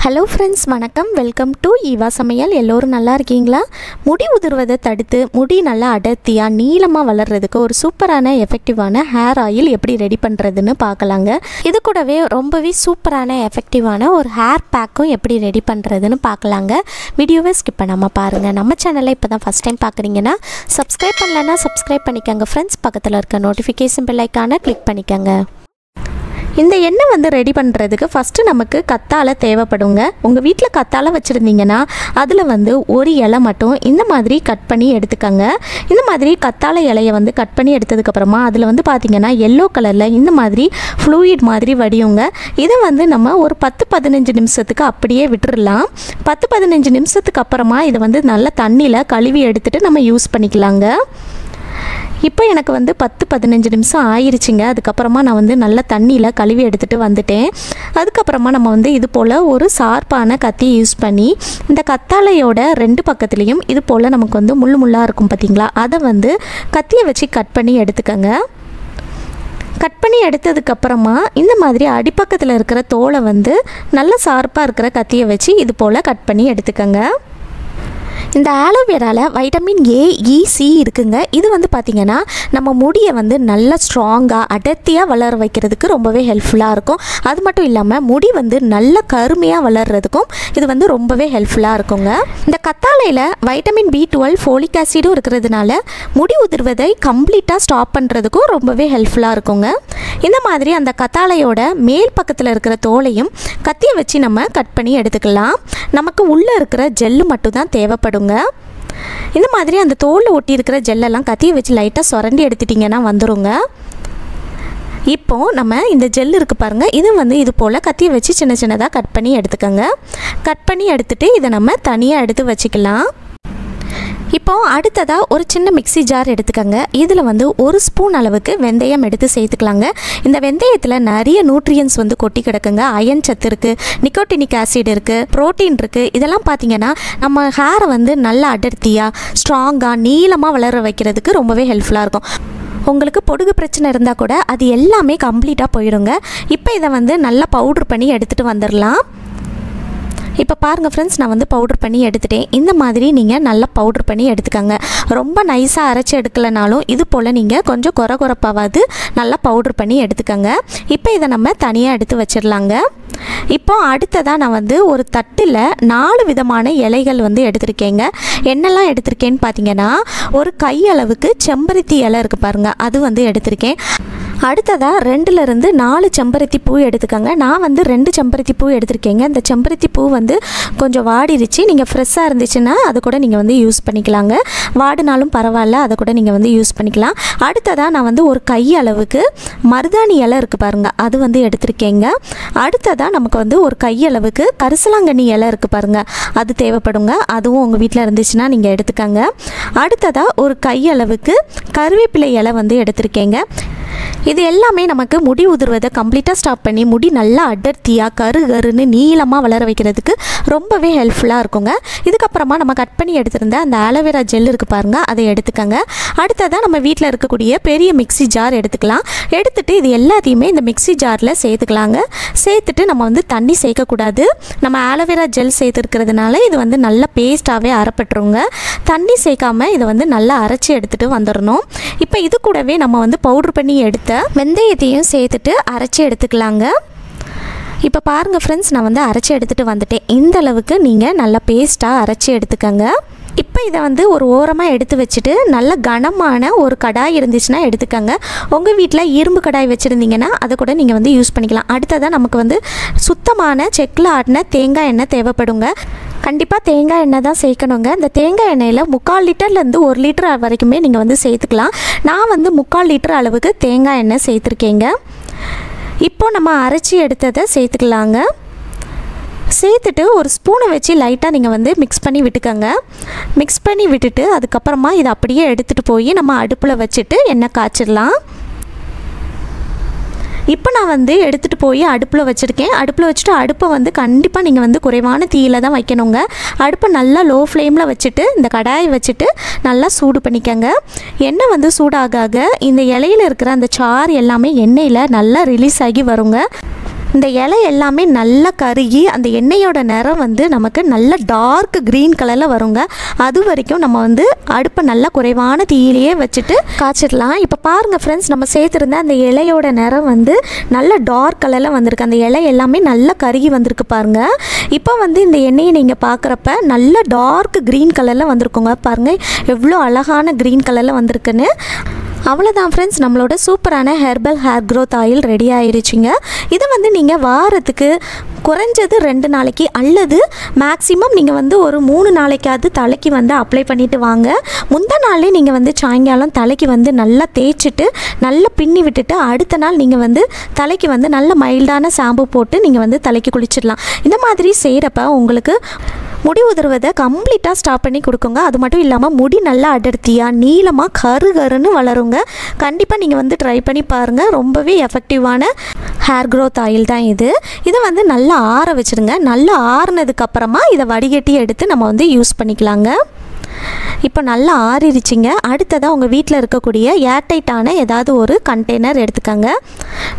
Hello friends, வணக்கம். Welcome to Eva சமையல். எல்லோரும் நல்லா இருக்கீங்களா? முடி உதிர்வதை தடுத்து முடி நல்லா அடர்த்தியாக நீளமாக வளர்கிறதுக்கு ஒரு சூப்பரான எஃபெக்டிவான ஹேர் ஆயில் எப்படி ரெடி பண்ணுறதுன்னு பார்க்கலாங்க. இது கூடவே ரொம்பவே சூப்பரான எஃபெக்டிவான ஒரு ஹேர் பேக்கும் எப்படி ரெடி பண்ணுறதுன்னு பார்க்கலாங்க. வீடியோவை ஸ்கிப் பண்ணாமல் பாருங்கள். நம்ம சேனலை இப்போ தான் ஃபஸ்ட் டைம் பார்க்குறீங்கன்னா சப்ஸ்கிரைப் பண்ணலன்னா சப்ஸ்கிரைப் பண்ணிக்கோங்க ஃப்ரெண்ட்ஸ். பக்கத்தில் இருக்க நோட்டிஃபிகேஷன் பெல் ஐக்கானை கிளிக் பண்ணிக்கோங்க. இந்த எண்ணெய் ரெடி பண்ணுறதுக்கு ஃபஸ்ட்டு நமக்கு கத்தாழை தேவைப்படுங்க. உங்கள் வீட்டில் கத்தாழை வச்சுருந்தீங்கன்னா அதில் ஒரு இலை மட்டும் இந்த மாதிரி கட் பண்ணி எடுத்துக்கோங்க. இந்த மாதிரி கத்தாழை இலையை கட் பண்ணி எடுத்ததுக்கப்புறமா அதில் பார்த்திங்கன்னா எல்லோ கலரில் இந்த மாதிரி ஃப்ளூயிட் மாதிரி வடியுங்க. இதை நம்ம ஒரு 10-15 நிமிஷத்துக்கு அப்படியே விட்டுடலாம். 10-15 நிமிஷத்துக்கு அப்புறமா இதை நல்லா தண்ணியில் கழுவி எடுத்துகிட்டு நம்ம யூஸ் பண்ணிக்கலாங்க. இப்போ எனக்கு 10-15 நிமிஷம் ஆயிடுச்சுங்க. அதுக்கப்புறமா நான் நல்லா தண்ணியில் கழுவி எடுத்துகிட்டு வந்துட்டேன். அதுக்கப்புறமா நம்ம இது போல் ஒரு ஷார்ப்பான கத்தியை யூஸ் பண்ணி இந்த கத்தாழையோட 2 பக்கத்துலேயும் இது போல் நமக்கு முள்ளாக இருக்கும் பார்த்திங்களா, அதை கத்தியை வச்சு கட் பண்ணி எடுத்துக்கோங்க. கட் பண்ணி எடுத்ததுக்கப்புறமா இந்த மாதிரி அடிப்பக்கத்தில் இருக்கிற தோலை நல்ல ஷார்ப்பாக இருக்கிற கத்தியை வச்சு இது போல் கட் பண்ணி எடுத்துக்கோங்க. இந்த ஆலோவேராவில் வைட்டமின் ஏ, இ, சி இருக்குங்க. இது பார்த்திங்கன்னா நம்ம முடியை நல்லா ஸ்ட்ராங்காக அடர்த்தியாக வளர வைக்கிறதுக்கு ரொம்பவே ஹெல்ப்ஃபுல்லாக இருக்கும். அது மட்டும் இல்லாமல் முடி நல்ல கருமையாக வளர்கிறதுக்கும் இது ரொம்பவே ஹெல்ப்ஃபுல்லாக இருக்குங்க. இந்த கத்தாழையில் வைட்டமின் B12 ஃபோலிக் ஆசிடும் இருக்கிறதுனால முடி உதிர்வதை கம்ப்ளீட்டாக ஸ்டாப் பண்ணுறதுக்கும் ரொம்பவே ஹெல்ப்ஃபுல்லாக இருக்குங்க. இந்த மாதிரி அந்த கத்தாழையோட மேல் பக்கத்தில் இருக்கிற தோலையும் கத்தியை வச்சு நம்ம கட் பண்ணி எடுத்துக்கலாம். நமக்கு உள்ளே இருக்கிற ஜெல்லு மட்டும் தான் தேவைப்படுங்க. இந்த மாதிரி அந்த தோலில் ஒட்டி இருக்கிற ஜெல்லெல்லாம் கத்தியை வச்சு லைட்டாக சுரண்டி எடுத்துட்டிங்கன்னா வந்துருங்க. இப்போது நம்ம இந்த ஜெல் இருக்குது பாருங்கள், இது இது போல் கத்தியை வச்சு சின்ன சின்னதாக கட் பண்ணி எடுத்துக்கோங்க. கட் பண்ணி எடுத்துகிட்டு இதை நம்ம தனியாக எடுத்து வச்சுக்கலாம். இப்போது அடுத்ததாக ஒரு சின்ன மிக்ஸி ஜார் எடுத்துக்கோங்க. இதில் 1 ஸ்பூன் அளவுக்கு வெந்தயம் எடுத்து சேர்த்துக்கலாங்க. இந்த வெந்தயத்தில் நிறைய நியூட்ரியன்ஸ் கொட்டி கிடக்குங்க. அயன் சத்து இருக்குது, நிக்கோட்டினிக் ஆசிட் இருக்குது, ப்ரோட்டீன் இருக்குது. இதெல்லாம் பார்த்திங்கன்னா நம்ம ஹேரை நல்லா அடர்த்தியாக ஸ்ட்ராங்காக நீளமாக வளர வைக்கிறதுக்கு ரொம்பவே ஹெல்ப்ஃபுல்லாக இருக்கும். உங்களுக்கு பொடுகு பிரச்சனை இருந்தால் கூட அது எல்லாமே கம்ப்ளீட்டாக போயிடுங்க. இப்போ இதை நல்லா பவுட்ரு பண்ணி எடுத்துகிட்டு வந்துடலாம். இப்போ பாருங்கள் ஃப்ரெண்ட்ஸ், நான் பவுடர் பண்ணி எடுத்துட்டேன். இந்த மாதிரி நீங்கள் நல்லா பவுட்ரு பண்ணி எடுத்துக்கோங்க. ரொம்ப நைஸாக அரைச்சி எடுக்கலைனாலும் இது போல் நீங்கள் கொஞ்சம் குறப்பாவது நல்லா பவுட்ரு பண்ணி எடுத்துக்கோங்க. இப்போ இதை நம்ம தனியாக எடுத்து வச்சிடலாங்க. இப்போ அடுத்ததாக நான் ஒரு தட்டில் 4 விதமான இலைகள் எடுத்திருக்கேங்க. என்னெல்லாம் எடுத்திருக்கேன்னு பார்த்தீங்கன்னா, ஒரு கையளவுக்கு செம்பருத்தி இலை இருக்குது பாருங்கள், அது எடுத்திருக்கேன். அடுத்ததாக 2லேருந்து 4 செம்பருத்தி பூ எடுத்துக்கோங்க. நான் 2 செம்பருத்தி பூ எடுத்திருக்கேங்க. இந்த செம்பருத்தி பூ கொஞ்சம் வாடிடுச்சு. நீங்கள் ஃப்ரெஷ்ஷாக இருந்துச்சுன்னா அதை கூட நீங்கள் யூஸ் பண்ணிக்கலாங்க. வாடினாலும் பரவாயில்ல, அதை கூட நீங்கள் யூஸ் பண்ணிக்கலாம். அடுத்ததாக நான் ஒரு கையளவுக்கு மருதாணி இலை இருக்குது பாருங்கள், அது எடுத்திருக்கேங்க. அடுத்ததாக நமக்கு ஒரு கையளவுக்கு கரிசலாங்கண்ணி இலை இருக்குது பாருங்கள், அது தேவைப்படுங்க. அதுவும் உங்கள் வீட்டில் இருந்துச்சுன்னா நீங்கள் எடுத்துக்கோங்க. அடுத்ததாக ஒரு கையளவுக்கு கருவேப்பிலை இலை எடுத்திருக்கேங்க. இது எல்லாமே நமக்கு முடி உதிர்வதை கம்ப்ளீட்டாக ஸ்டாப் பண்ணி முடி நல்லா அடர்த்தியாக கருன்னு நீளமாக வளர வைக்கிறதுக்கு ரொம்பவே ஹெல்ப்ஃபுல்லாக இருக்குங்க. இதுக்கப்புறமா நம்ம கட் பண்ணி எடுத்திருந்த அந்த ஆலோவேரா ஜெல் இருக்குது பாருங்கள், அதை எடுத்துக்கோங்க. அடுத்ததாக நம்ம வீட்டில் இருக்கக்கூடிய பெரிய மிக்ஸி ஜார் எடுத்துக்கலாம். எடுத்துகிட்டு இது எல்லாத்தையுமே இந்த மிக்ஸி ஜாரில் சேர்த்துக்கலாங்க. சேர்த்துட்டு நம்ம தண்ணி சேர்க்கக்கூடாது. நம்ம ஆலோவேரா ஜெல் சேர்த்துருக்கிறதுனால இது நல்ல பேஸ்ட்டாகவே அரைப்பட்டுருங்க. தண்ணி சேர்க்காமல் இதை நல்லா அரைச்சி எடுத்துகிட்டு வந்துடணும். இப்போ இது கூடவே நம்ம பவுட்ரு பண்ணி எடுத்த வெந்தயத்தையும் சேர்த்துட்டு அரைச்சி எடுத்துக்கலாங்க. இப்போ பாருங்கள் ஃப்ரெண்ட்ஸ், நான் அரைச்சி எடுத்துகிட்டு வந்துட்டேன். இந்த அளவுக்கு நீங்கள் நல்லா பேஸ்ட்டாக அரைச்சி எடுத்துக்கோங்க. இப்போ இதை ஒரு ஓரமாக எடுத்து வச்சுட்டு நல்ல கனமான ஒரு கடாய் இருந்துச்சுன்னா எடுத்துக்கோங்க. உங்கள் வீட்டில் இரும்பு கடாய் வச்சுருந்தீங்கன்னா அதை கூட நீங்கள் யூஸ் பண்ணிக்கலாம். அடுத்ததாக நமக்கு சுத்தமான செக்கில் ஆட்டின தேங்காய் எண்ணெய் தேவைப்படுங்க. கண்டிப்பாக தேங்காய் எண்ணெய் தான் சேர்க்கணுங்க. இந்த தேங்காய் எண்ணெயில் 3/4 லிட்டர்லேருந்து 1 லிட்டர் வரைக்குமே நீங்கள் சேர்த்துக்கலாம். நான் 3/4 லிட்டர் அளவுக்கு தேங்காய் எண்ணெய் சேர்த்துருக்கேங்க. இப்போது நம்ம அரைச்சி எடுத்ததை சேர்த்துக்கலாங்க. சேர்த்துட்டு ஒரு ஸ்பூனை வச்சு லைட்டாக நீங்கள் மிக்ஸ் பண்ணி விட்டுக்கோங்க. மிக்ஸ் பண்ணி விட்டுட்டு அதுக்கப்புறமா இதை அப்படியே எடுத்துகிட்டு போய் நம்ம அடுப்பில் வச்சுட்டு எண்ணெய் காய்ச்சிடலாம். இப்போ நான் எடுத்துகிட்டு போய் அடுப்பில் வச்சுருக்கேன். அடுப்பில் வச்சுட்டு அடுப்பை கண்டிப்பாக நீங்கள் குறைவான தீயில் தான் வைக்கணுங்க. அடுப்பை நல்லா லோ ஃப்ளேமில் வச்சுட்டு இந்த கடாயை வச்சுட்டு நல்லா சூடு பண்ணிக்கோங்க. எண்ணெய் சூடாக இந்த இலையில் இருக்கிற அந்த சாறு எல்லாமே எண்ணெயில் நல்லா ரிலீஸ் ஆகி வருங்க. இந்த இலை எல்லாமே நல்லா கருகி அந்த எண்ணெயோட நிறம் வந்து நமக்கு நல்ல டார்க் க்ரீன் கலரில் வருங்க. அது வரைக்கும் நம்ம வந்து அடுப்பை நல்லா குறைவான தீயிலேயே வச்சுட்டு காய்ச்சிடலாம். இப்போ பாருங்கள் ஃப்ரெண்ட்ஸ், நம்ம சேர்த்துருந்த அந்த இலையோட நிறம் வந்து நல்ல டார்க் கலரில் வந்திருக்கு. அந்த இலை எல்லாமே நல்லா கருகி வந்திருக்கு பாருங்கள். இப்போ வந்து இந்த எண்ணெயை நீங்கள் பார்க்குறப்ப நல்ல டார்க் க்ரீன் கலரில் வந்திருக்குங்க. பாருங்கள் எவ்வளோ அழகான க்ரீன் கலரில் வந்திருக்குன்னு. அவ்வளோதான் ஃப்ரெண்ட்ஸ், நம்மளோட சூப்பரான herbal hair growth oil ready ஆயிருச்சுங்க. இதை வந்து நீங்கள் வாரத்துக்கு குறைஞ்சது 2 நாளைக்கு அல்லது மேக்ஸிமம் நீங்கள் வந்து ஒரு 3 நாளைக்காவது தலைக்கு வந்து அப்ளை பண்ணிவிட்டு வாங்க. முந்தின நாளே நீங்கள் வந்து சாயங்காலம் தலைக்கு வந்து நல்லா தேய்ச்சிட்டு நல்லா பின்னி விட்டுட்டு அடுத்த நாள் நீங்கள் வந்து தலைக்கு வந்து நல்ல மைல்டான ஷாம்பு போட்டு நீங்கள் வந்து தலைக்கு குளிச்சிடலாம். இந்த மாதிரி செய்கிறப்ப உங்களுக்கு முடி உதிர்வதை கம்ப்ளீட்டாக ஸ்டாப் பண்ணி கொடுக்குங்க. அது மட்டும் இல்லாமல் முடி நல்லா அடர்த்தியாக நீளமாக கருன்னு வளருங்க. கண்டிப்பாக நீங்கள் வந்து ட்ரை பண்ணி பாருங்கள். ரொம்பவே எஃபெக்டிவான ஹேர் க்ரோத் ஆயில் தான் இது. இதை வந்து நல்லா ஆற வச்சுருங்க. நல்லா ஆறுனதுக்கப்புறமா இதை வடிகட்டி எடுத்து நம்ம வந்து யூஸ் பண்ணிக்கலாங்க. இப்போ நல்லா ஆறிடுச்சிங்க. அடுத்ததாக உங்கள் வீட்டில் இருக்கக்கூடிய ஏர்டைட்டான ஏதாவது ஒரு கண்டெய்னர் எடுத்துக்கோங்க.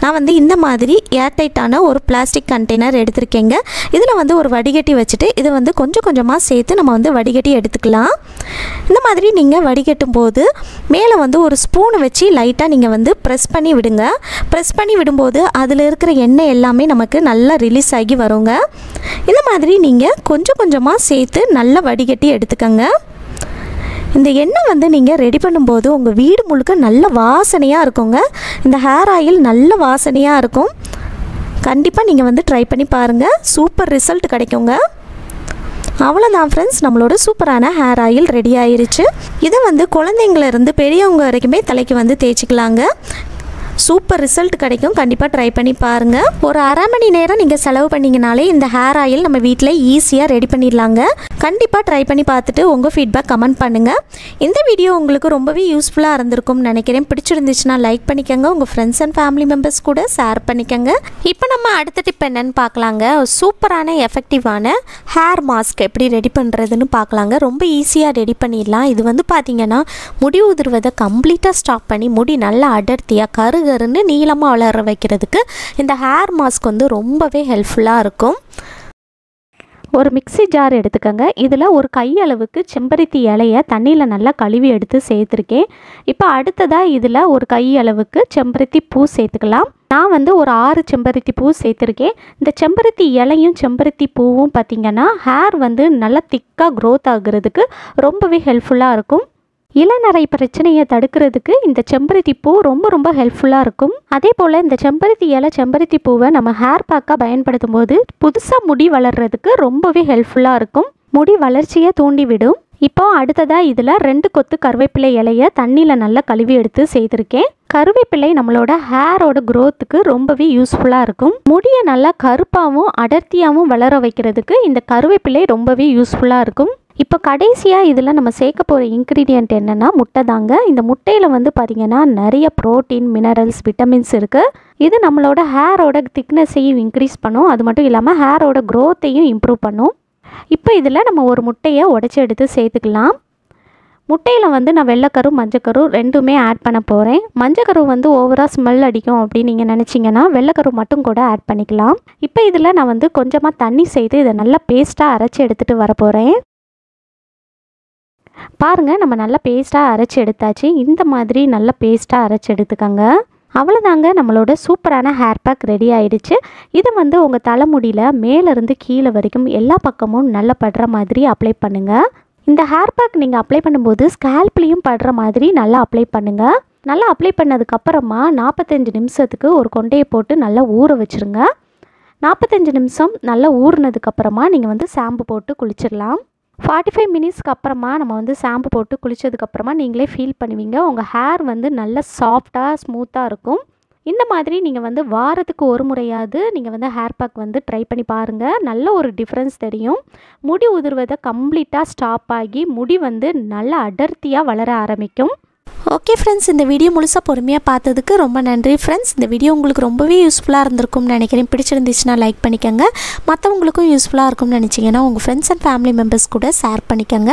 நான் வந்து இந்த மாதிரி ஏர்டைட்டான ஒரு பிளாஸ்டிக் கண்டெய்னர் எடுத்திருக்கேங்க. இதில் வந்து ஒரு வடிகட்டி வச்சுட்டு இதை வந்து கொஞ்சம் கொஞ்சமாக சேர்த்து நம்ம வந்து வடிகட்டி எடுத்துக்கலாம். இந்த மாதிரி நீங்கள் வடிகட்டும் போது மேலே வந்து ஒரு ஸ்பூன் வச்சு லைட்டாக நீங்கள் வந்து ப்ரெஸ் பண்ணி விடுங்க. ப்ரெஸ் பண்ணி விடும்போது அதில் இருக்கிற எண்ணெய் எல்லாமே நமக்கு நல்லா ரிலீஸ் ஆகி வருங்க. இந்த மாதிரி நீங்கள் கொஞ்சம் கொஞ்சமாக சேர்த்து நல்லா வடிகட்டி எடுத்துக்கோங்க. இந்த எண்ணெய் வந்து நீங்கள் ரெடி பண்ணும்போது உங்கள் வீடு முழுக்க நல்ல வாசனையாக இருக்குங்க. இந்த ஹேர் ஆயில் நல்ல வாசனையாக இருக்கும். கண்டிப்பாக நீங்கள் வந்து ட்ரை பண்ணி பாருங்கள். சூப்பர் ரிசல்ட் கிடைக்குங்க. அவ்வளோதான் ஃப்ரெண்ட்ஸ், நம்மளோட சூப்பரான ஹேர் ஆயில் ரெடி ஆயிருச்சு. இதை வந்து குழந்தைங்கள்லேருந்து பெரியவங்க வரைக்குமே தலைக்கு வந்து தேய்ச்சிக்கலாங்க. சூப்பர் ரிசல்ட் கிடைக்கும். கண்டிப்பாக ட்ரை பண்ணி பாருங்கள். ஒரு அரை மணி நேரம் நீங்கள் செலவு பண்ணிங்கனாலே இந்த ஹேர் ஆயில் நம்ம வீட்டில் ஈஸியாக ரெடி பண்ணிடலாங்க. கண்டிப்பாக ட்ரை பண்ணி பார்த்துட்டு உங்கள் ஃபீட்பேக் கமெண்ட் பண்ணுங்கள். இந்த வீடியோ உங்களுக்கு ரொம்பவே யூஸ்ஃபுல்லாக இருந்திருக்கும்னு நினைக்கிறேன். பிடிச்சிருந்துச்சுன்னா லைக் பண்ணிக்கோங்க. உங்கள் ஃப்ரெண்ட்ஸ் அண்ட் ஃபேமிலி மெம்பர்ஸ் கூட ஷேர் பண்ணிக்கோங்க. இப்போ நம்ம அடுத்த டிப் என்னென்னு பார்க்கலாங்க. சூப்பரான எஃபெக்டிவான ஹேர் மாஸ்க் எப்படி ரெடி பண்ணுறதுன்னு பார்க்கலாங்க. ரொம்ப ஈஸியாக ரெடி பண்ணிடலாம். இது வந்து பார்த்திங்கன்னா முடி உதிர்வதை கம்ப்ளீட்டாக ஸ்டாப் பண்ணி முடி நல்லா அடர்த்தியாக கருகருன்னு நீளமாக வளர வைக்கிறதுக்கு இந்த ஹேர் மாஸ்க் வந்து ரொம்பவே ஹெல்ப்ஃபுல்லாக இருக்கும். ஒரு மிக்ஸி ஜார் எடுத்துக்கோங்க. இதில் ஒரு கையளவுக்கு செம்பருத்தி இலையை தண்ணியில் நல்லா கழுவி எடுத்து சேர்த்துருக்கேன். இப்போ அடுத்ததாக இதில் ஒரு கையளவுக்கு செம்பருத்தி பூ சேர்த்துக்கலாம். நான் வந்து ஒரு 6 செம்பருத்தி பூ சேர்த்துருக்கேன். இந்த செம்பருத்தி இலையும் செம்பருத்தி பூவும் பார்த்திங்கன்னா ஹேர் வந்து நல்லா திக்காக க்ரோத் ஆகுறதுக்கு ரொம்பவே ஹெல்ப்ஃபுல்லாக இருக்கும். இளநரை பிரச்சனையை தடுக்கிறதுக்கு இந்த செம்பருத்தி பூ ரொம்ப ஹெல்ப்ஃபுல்லாக இருக்கும். அதே போல் இந்த செம்பருத்தி இலை செம்பருத்தி பூவை நம்ம ஹேர் பேக்காக பயன்படுத்தும் போது புதுசாக முடி வளர்கிறதுக்கு ரொம்பவே ஹெல்ப்ஃபுல்லாக இருக்கும். முடி வளர்ச்சியை தூண்டிவிடும். இப்போ அடுத்ததாக இதில் 2 கொத்து கருவேப்பிலை இலையை தண்ணியில் நல்லா கழுவி எடுத்து செய்திருக்கேன். கருவேப்பிலை நம்மளோட ஹேரோட க்ரோத்துக்கு ரொம்பவே யூஸ்ஃபுல்லாக இருக்கும். முடியை நல்லா கருப்பாகவும் அடர்த்தியாகவும் வளர வைக்கிறதுக்கு இந்த கருவேப்பிலை ரொம்பவே யூஸ்ஃபுல்லாக இருக்கும். இப்போ கடைசியாக இதில் நம்ம சேர்க்க போகிற இன்க்ரீடியன்ட் என்னென்னா முட்டை தாங்க. இந்த முட்டையில் வந்து பார்த்திங்கன்னா நிறைய ப்ரோட்டீன், மினரல்ஸ், விட்டமின்ஸ் இருக்குது. இது நம்மளோட ஹேரோட திக்னஸையும் இன்க்ரீஸ் பண்ணும். அது மட்டும் இல்லாமல் ஹேரோட க்ரோத்தையும் இம்ப்ரூவ் பண்ணும். இப்போ இதில் நம்ம ஒரு முட்டையை உடச்சி எடுத்து சேர்த்துக்கலாம். முட்டையில் வந்து நான் வெள்ளைக்கரு மஞ்சக்கரு ரெண்டுமே ஆட் பண்ண போகிறேன். மஞ்சக்கரு வந்து ஓவராக ஸ்மெல் அடிக்கும் அப்படின்னு நீங்கள் நினச்சிங்கன்னா வெள்ளைக்கரு மட்டும் கூட ஆட் பண்ணிக்கலாம். இப்போ இதில் நான் வந்து கொஞ்சமாக தண்ணி சேர்த்து இதை நல்லா பேஸ்ட்டாக அரைச்சி எடுத்துகிட்டு வர போகிறேன். பாருங்கள், நம்ம நல்லா பேஸ்ட்டாக அரைச்சி எடுத்தாச்சு. இந்த மாதிரி நல்லா பேஸ்ட்டாக அரைச்சி எடுத்துக்கோங்க. அவ்வளோதாங்க, நம்மளோட சூப்பரான ஹேர் பேக் ரெடி ஆயிடுச்சு. இதை வந்து உங்கள் தலைமுடியில் மேலேருந்து கீழே வரைக்கும் எல்லா பக்கமும் நல்லா படுற மாதிரி அப்ளை பண்ணுங்கள். இந்த ஹேர் பேக் நீங்கள் அப்ளை பண்ணும்போது ஸ்கேல்ப்லேயும் படுற மாதிரி நல்லா அப்ளை பண்ணுங்கள். நல்லா அப்ளை பண்ணதுக்கப்புறமா 45 நிமிஷத்துக்கு ஒரு கொண்டையை போட்டு நல்லா ஊற வச்சுருங்க. 45 நிமிஷம் நல்லா ஊறினதுக்கப்புறமா நீங்கள் வந்து ஷாம்பு போட்டு குளிச்சிடலாம். 45 மினிட்ஸ்க்கு அப்புறமா நம்ம வந்து ஷாம்பு போட்டு குளித்ததுக்கப்புறமா நீங்களே ஃபீல் பண்ணுவீங்க உங்கள் ஹேர் வந்து நல்ல சாஃப்டாக ஸ்மூத்தாக இருக்கும். இந்த மாதிரி நீங்கள் வந்து வாரத்துக்கு ஒரு முறையாவது நீங்கள் வந்து ஹேர் பேக் வந்து ட்ரை பண்ணி பாருங்கள். நல்ல ஒரு டிஃப்ரென்ஸ் தெரியும். முடி உதிர்வதை கம்ப்ளீட்டாக ஸ்டாப் ஆகி முடி வந்து நல்லா அடர்த்தியாக வளர ஆரம்பிக்கும். ஓகே ஃப்ரெண்ட்ஸ், இந்த வீடியோ முழுசாக பொறுமையாக பார்த்ததுக்கு ரொம்ப நன்றி ஃப்ரெண்ட்ஸ். இந்த வீடியோ உங்களுக்கு ரொம்பவே யூஸ்ஃபுல்லாக இருந்திருக்கும்னு நினைக்கிறேன். பிடிச்சிருந்துச்சுன்னா லைக் பண்ணிக்கோங்க. மற்றவங்களுக்கும் யூஸ்ஃபுல்லாக இருக்கும்னு நினச்சிங்கன்னா உங்கள் ஃப்ரெண்ட்ஸ் அண்ட் ஃபேமிலி மெம்பர்ஸ் கூட ஷேர் பண்ணிக்கோங்க.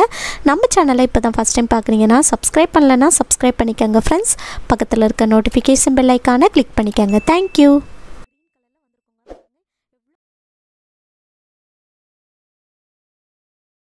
நம்ம சேனலை இப்போ தான் ஃபஸ்ட் டைம் பார்க்குறீங்கன்னா சப்ஸ்கிரைப் பண்ணலைன்னா சப்ஸ்கிரைப் பண்ணிக்கோங்க ஃப்ரெண்ட்ஸ். பக்கத்தில் இருக்க நோட்டிஃபிகேஷன் பெல் ஐக்கானை கிளிக் பண்ணிக்கோங்க. தேங்க்யூ.